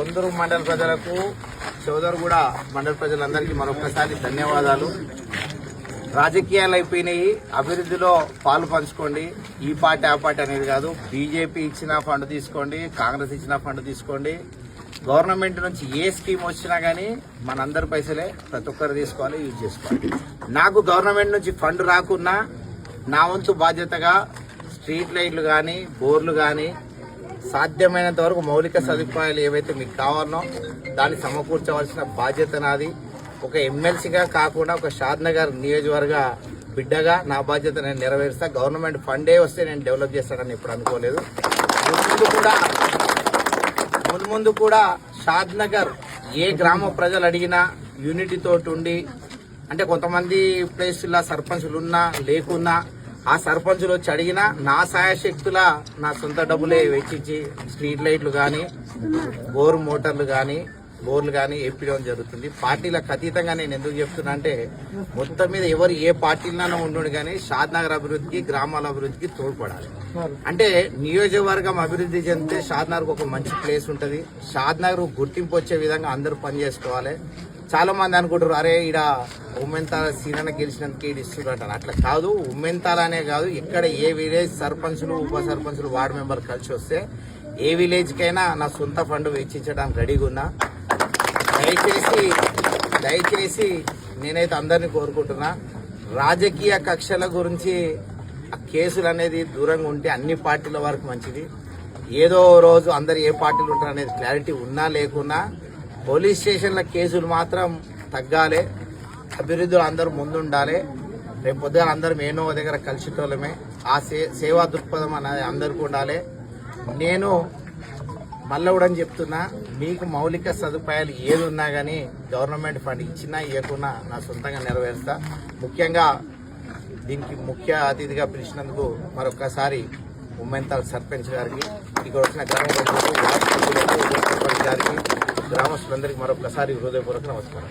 కొందరు మండల ప్రజలకు సోదరుగూడ మండల ప్రజలందరికీ మరొకసారి ధన్యవాదాలు. రాజకీయాలు అయిపోయినాయి, అభివృద్ధిలో పాలు పంచుకోండి. ఈ పార్టీ ఆ పార్టీ అనేది కాదు. బీజేపీ ఇచ్చిన ఫండ్ తీసుకోండి, కాంగ్రెస్ ఇచ్చిన ఫండ్ తీసుకోండి. గవర్నమెంట్ నుంచి ఏ స్కీమ్ వచ్చినా కానీ మనందరి పైసలే ప్రతి ఒక్కరు తీసుకోవాలి, యూజ్ చేసుకోవాలి. నాకు గవర్నమెంట్ నుంచి ఫండ్ రాకున్నా నా వంతు బాధ్యతగా స్ట్రీట్ లైట్లు కానీ బోర్లు కానీ సాధ్యమైనంత వరకు మౌలిక సదుపాయాలు ఏవైతే మీకు కావాలనో దాన్ని సమకూర్చవలసిన బాధ్యత నాది. ఒక ఎమ్మెల్సీగా కాకుండా ఒక షాద్నగర్ నియోజకవర్గ బిడ్డగా నా బాధ్యత నేను నెరవేరుస్తా. గవర్నమెంట్ ఫండే వస్తే నేను డెవలప్ చేస్తానని ఇప్పుడు అనుకోలేదు. ముందు కూడా షాద్నగర్ ఏ గ్రామ ప్రజలు అడిగినా యూనిటీతో ఉండి, అంటే కొంతమంది ప్లేసుల్లో సర్పంచులు ఉన్నా లేకున్నా ఆ సర్పంచులు వచ్చి అడిగినా నా సాయశక్తుల నా సొంత డబ్బులే వెచ్చించి స్ట్రీట్ లైట్లు కానీ బోర్లు కానీ వేపించడం జరుగుతుంది. పార్టీలకు అతీతంగా నేను ఎందుకు చెప్తున్నా అంటే మొత్తం మీద ఎవరు ఏ పార్టీలోనూ ఉండు కానీ షాద్నగర్ అభివృద్ధికి గ్రామాల అభివృద్ధికి తోడ్పడాలి. అంటే నియోజకవర్గం అభివృద్ధి చెందితే షాద్నగర్కి ఒక మంచి ప్లేస్ ఉంటుంది. షాద్నగర్ గుర్తింపు వచ్చే విధంగా అందరూ పనిచేసుకోవాలి. చాలా మంది అనుకుంటారు, అరే ఈడ ఉమ్మెంతాల సీనన్న గెలిచినందుకు ఈడు ఇస్తుంటారు. అట్లా కాదు. ఉమ్మెంతాలనే కాదు, ఇక్కడ ఏ విలేజ్ సర్పంచులు ఉప సర్పంచులు వార్డు మెంబర్లు కలిసి వస్తే ఏ విలేజ్కైనా నా సొంత ఫండ్ వెచ్చించడానికి రెడీగా ఉన్నా. దయచేసి నేనైతే అందరినీ కోరుకుంటున్నా, రాజకీయ కక్షల గురించి ఆ కేసులు అనేది దూరంగా ఉంటే అన్ని పార్టీల వరకు మంచిది. ఏదో రోజు అందరు ఏ పార్టీలు ఉంటారు అనేది క్లారిటీ ఉన్నా లేకున్నా పోలీస్ స్టేషన్ల కేసులు మాత్రం తగ్గాలి. అభివృద్ధిలో అందరూ ముందుండాలి. రేపు పొద్దున అందరం ఏనో దగ్గర కలిసిటోళ్ళమే. ఆ సేవా దృక్పథం అనేది అందరికీ ఉండాలి. నేను మళ్ళీ కూడా చెప్తున్నా, మీకు మౌలిక సదుపాయాలు ఏది ఉన్నా కానీ గవర్నమెంట్ ఫండ్ ఇచ్చినా ఇవ్వకున్నా నా సొంతంగా నెరవేరుస్తా. ముఖ్యంగా దీనికి ముఖ్య అతిథిగా పిలిచినందుకు మరొకసారి ఉమ్మెంతాల్ సర్పంచ్ గారికి, ఇక్కడ వచ్చిన గ్రామ ప్రజలకు, గారికి, గ్రామస్తులందరికీ మరొకసారి హృదయపూర్వక నమస్కారం.